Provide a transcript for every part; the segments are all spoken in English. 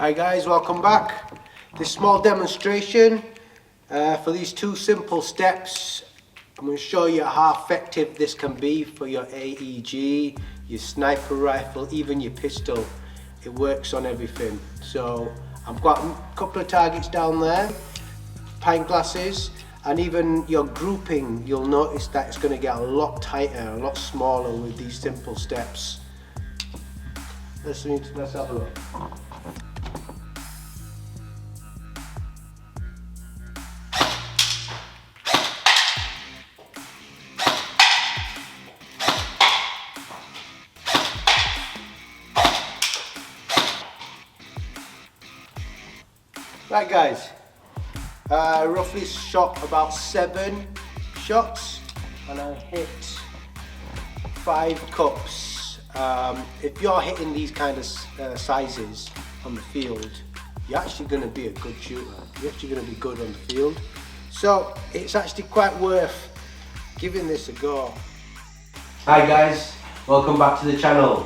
Hi guys, welcome back. This small demonstration for these two simple steps. I'm going to show you how effective this can be for your AEG, your sniper rifle, even your pistol. It works on everything. So I've got a couple of targets down there, pint glasses, and even your grouping, you'll notice that it's going to get a lot tighter, a lot smaller with these simple steps. Let's have a look. Right guys, roughly shot about 7 shots and I hit 5 cups. If you're hitting these kind of sizes on the field, you're actually going to be a good shooter. You're actually going to be good on the field. So it's actually quite worth giving this a go. Hi guys, welcome back to the channel.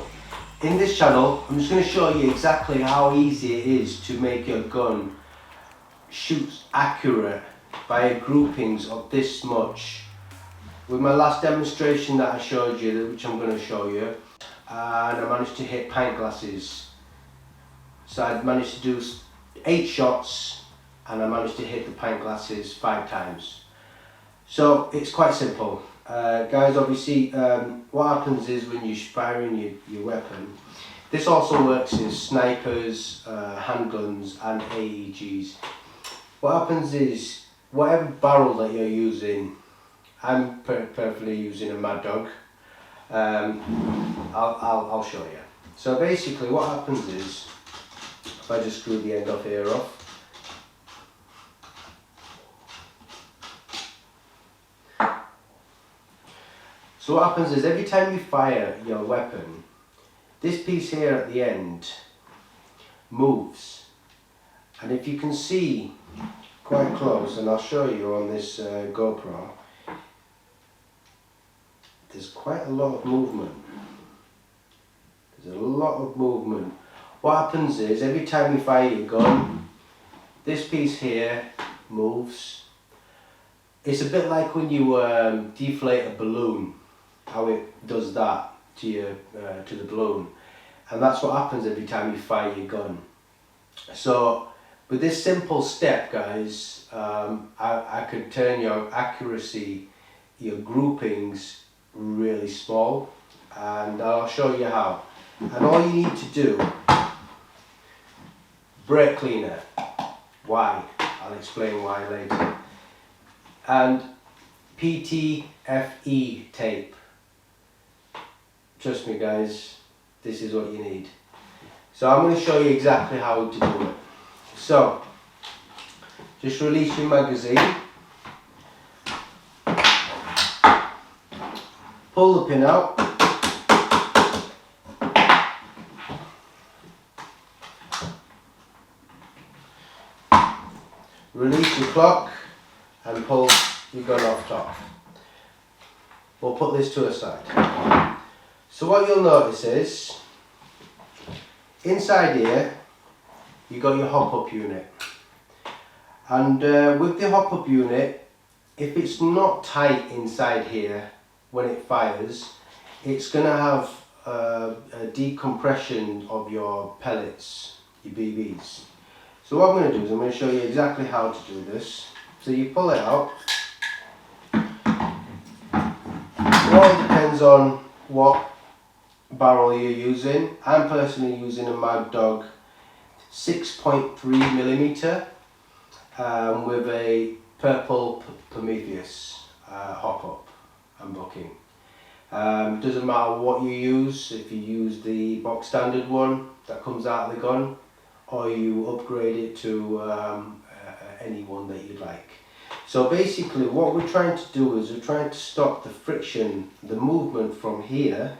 In this channel, I'm just going to show you exactly how easy it is to make your gun shoot accurate by groupings of this much. With my last demonstration that I showed you, which I'm going to show you, and I managed to hit pint glasses. So I managed to do 8 shots and I managed to hit the pint glasses 5 times. So it's quite simple. Guys, obviously what happens is when you're firing your weapon, this also works in snipers, handguns and AEGs. What happens is, whatever barrel that you're using, I'm perfectly using a Mad Dog. I'll show you. So basically what happens is, if I just screw the end off here off, so what happens is every time you fire your weapon, this piece here at the end moves, and if you can see quite close, and I'll show you on this GoPro, there's quite a lot of movement. There's a lot of movement. What happens is, every time you fire your gun, this piece here moves. It's a bit like when you deflate a balloon, how it does that to the balloon, and that's what happens every time you fire your gun. So with this simple step, guys, I could turn your accuracy, your groupings, really small, and I'll show you how. And all you need to do, brake cleaner, why? I'll explain why later. And PTFE tape. Trust me guys, this is what you need. So I'm going to show you exactly how to do it. So just release your magazine, pull the pin out, release your clock and pull your gun off top. We'll put this to a side. So what you'll notice is, inside here you got your hop-up unit, and with the hop-up unit, if it's not tight inside here when it fires, it's going to have a decompression of your pellets, your BBs. So what I'm going to do is I'm going to show you exactly how to do this. So you pull it out. It all depends on what barrel you're using. I'm personally using a Mad Dog 6.3mm with a purple Prometheus hop-up and bucking. Doesn't matter what you use, if you use the box standard one that comes out of the gun, or you upgrade it to any one that you'd like. So basically what we're trying to do is we're trying to stop the friction, the movement from here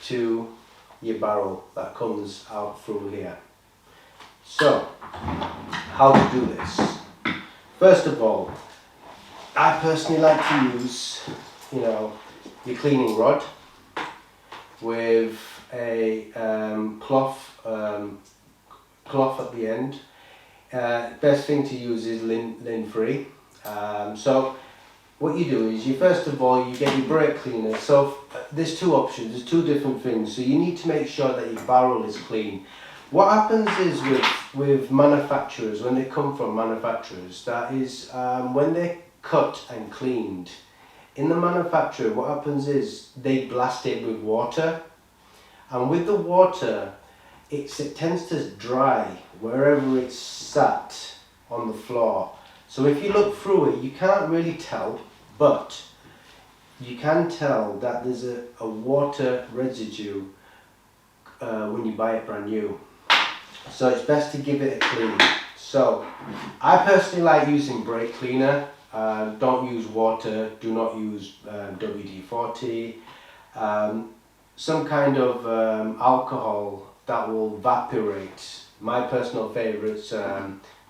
to your barrel that comes out through here. So how to do this? First of all, I personally like to use, your cleaning rod with a cloth at the end. Best thing to use is lint free. So what you do is, first of all you get your brake cleaner. So there's two options, there's two different things. So you need to make sure that your barrel is clean. What happens is with manufacturers, when they come from manufacturers, that is when they're cut and cleaned, in the manufacturer what happens is they blast it with water, and with the water it tends to dry wherever it's sat on the floor. So if you look through it you can't really tell, but you can tell that there's a water residue when you buy it brand new. So it's best to give it a clean. So I personally like using brake cleaner. Don't use water, do not use WD-40, some kind of alcohol that will evaporate. My personal favourite's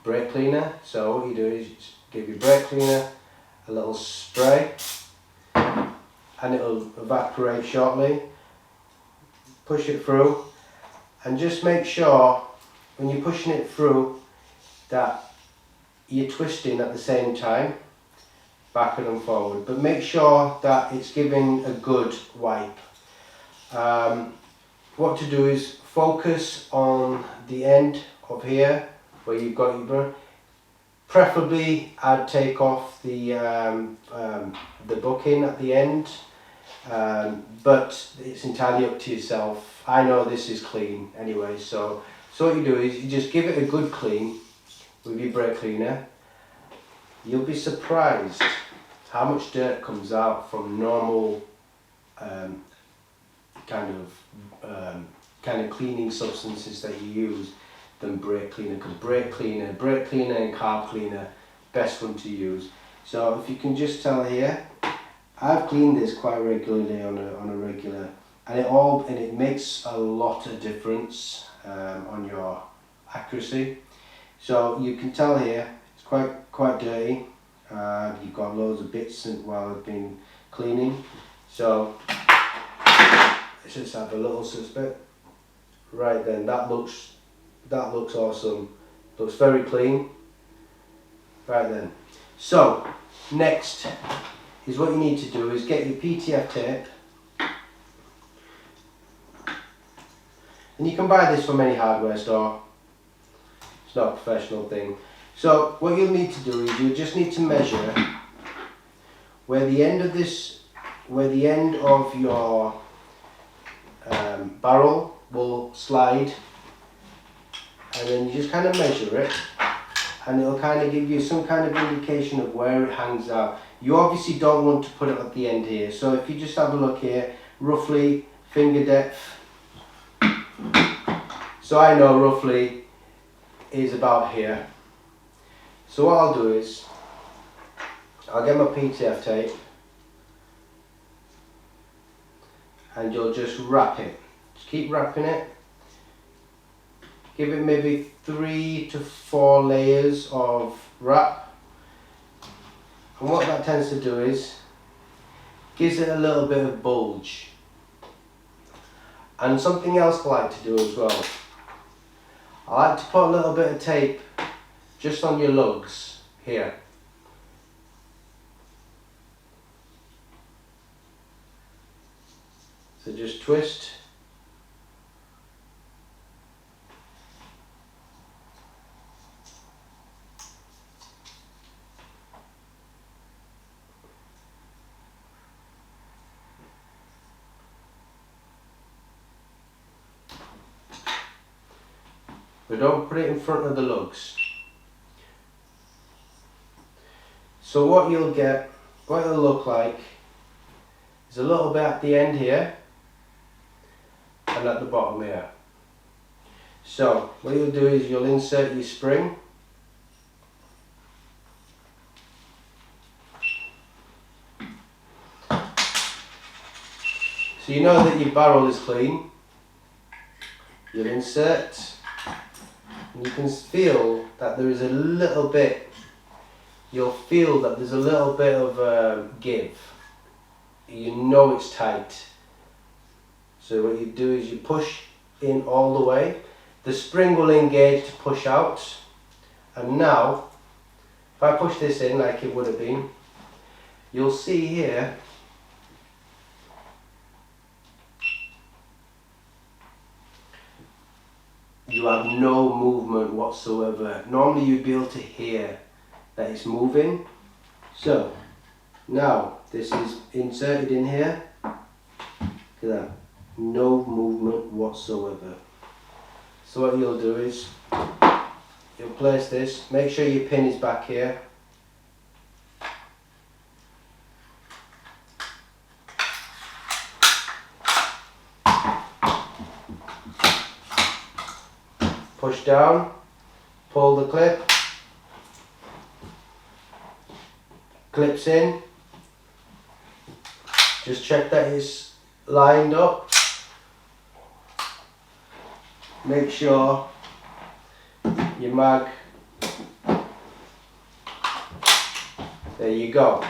brake cleaner. So what you do is just give your brake cleaner a little spray and it'll evaporate shortly. Push it through and just make sure when you're pushing it through that you're twisting at the same time, backward and forward, but make sure that it's giving a good wipe. What to do is focus on the end of here where you've got your brush. Preferably I'd take off the bucking at the end, but it's entirely up to yourself. I know this is clean anyway, so what you do is you just give it a good clean with your brake cleaner. You'll be surprised how much dirt comes out from normal kind of cleaning substances that you use than brake cleaner. Because brake cleaner and carb cleaner, best one to use. So if you can just tell here, I've cleaned this quite regularly on a regular, and it makes a lot of difference on your accuracy. So you can tell here it's quite dirty. You've got loads of bits while I've been cleaning. So let's just have a little suspect. Right then, that looks awesome. Looks very clean. Right then. So next is what you need to do is get your PTFE tape. And you can buy this from any hardware store. It's not a professional thing. So what you'll need to do is you just need to measure where the end of your barrel will slide, and then you just kind of measure it, and it'll kind of give you some kind of indication of where it hangs out. You obviously don't want to put it at the end here, so if you just have a look here, roughly finger depth. So I know roughly is about here. So what I'll do is I'll get my PTFE tape and you'll just wrap it. Just keep wrapping it. Give it maybe 3 to 4 layers of wrap. And what that tends to do is gives it a little bit of bulge. And something else I like to do as well, I like to put a little bit of tape just on your lugs here. So just twist. But don't put it in front of the lugs. So what you'll get, what it'll look like, is a little bit at the end here and at the bottom here. So what you'll do is you'll insert your spring. So you know that your barrel is clean. You'll insert, and you can feel that there is a little bit, you'll feel that there's a little bit of give. You know it's tight. So what you do is you push in all the way. The spring will engage to push out. And now, if I push this in like it would have been, you'll see here you have no movement whatsoever. Normally you'd be able to hear that it's moving. So now this is inserted in here. Look at that. No movement whatsoever. So what you'll do is you'll place this, make sure your pin is back here. Push down, pull the clip, clips in, just check that it's lined up, make sure your mag, there you go,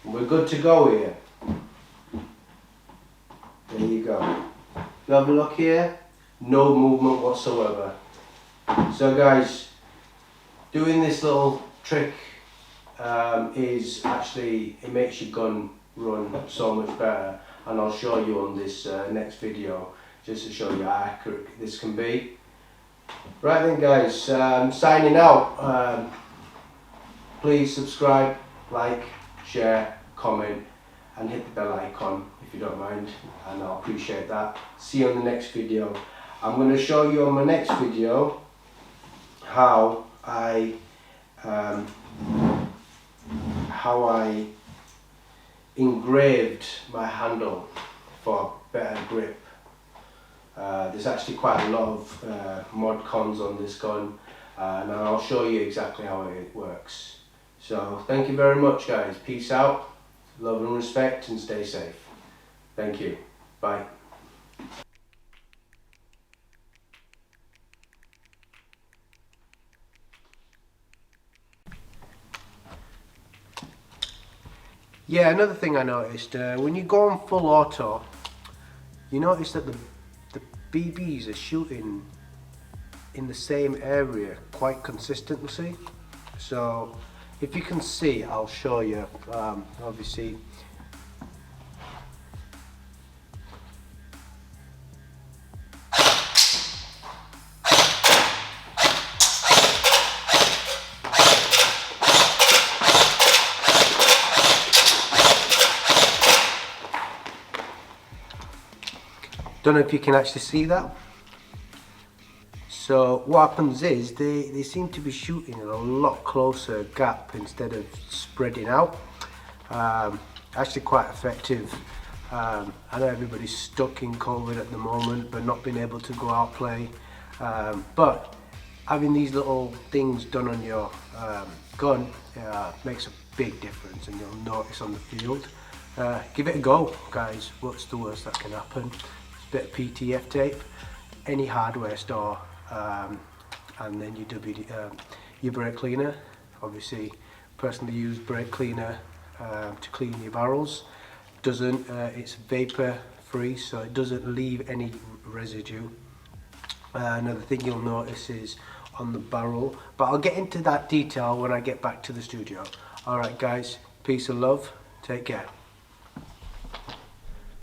we're good to go here, there you go. You have a look here, no movement whatsoever. So guys, doing this little trick is actually, it makes your gun run so much better, and I'll show you on this next video just to show you how accurate this can be. Right then guys, signing out. Please subscribe, like, share, comment and hit the bell icon if you don't mind, and I'll appreciate that. See you on the next video. I'm going to show you on my next video how I engraved my handle for better grip. There's actually quite a lot of mod cons on this gun, and I'll show you exactly how it works. So thank you very much guys, peace out, love and respect, and stay safe. Thank you, bye. Yeah, another thing I noticed, when you go on full auto, you notice that the BBs are shooting in the same area quite consistently. So if you can see, I'll show you, obviously. Don't know if you can actually see that. So what happens is they seem to be shooting in a lot closer gap instead of spreading out. Actually quite effective. I know everybody's stuck in COVID at the moment, but not being able to go out play. But having these little things done on your gun makes a big difference, and you'll notice on the field. Give it a go guys, what's the worst that can happen? Bit of PTFE tape, any hardware store, and then your brake cleaner. Obviously, personally use brake cleaner to clean your barrels. It's vapor free, so it doesn't leave any residue. Another thing you'll notice is on the barrel, but I'll get into that detail when I get back to the studio. Alright guys, peace and love, take care.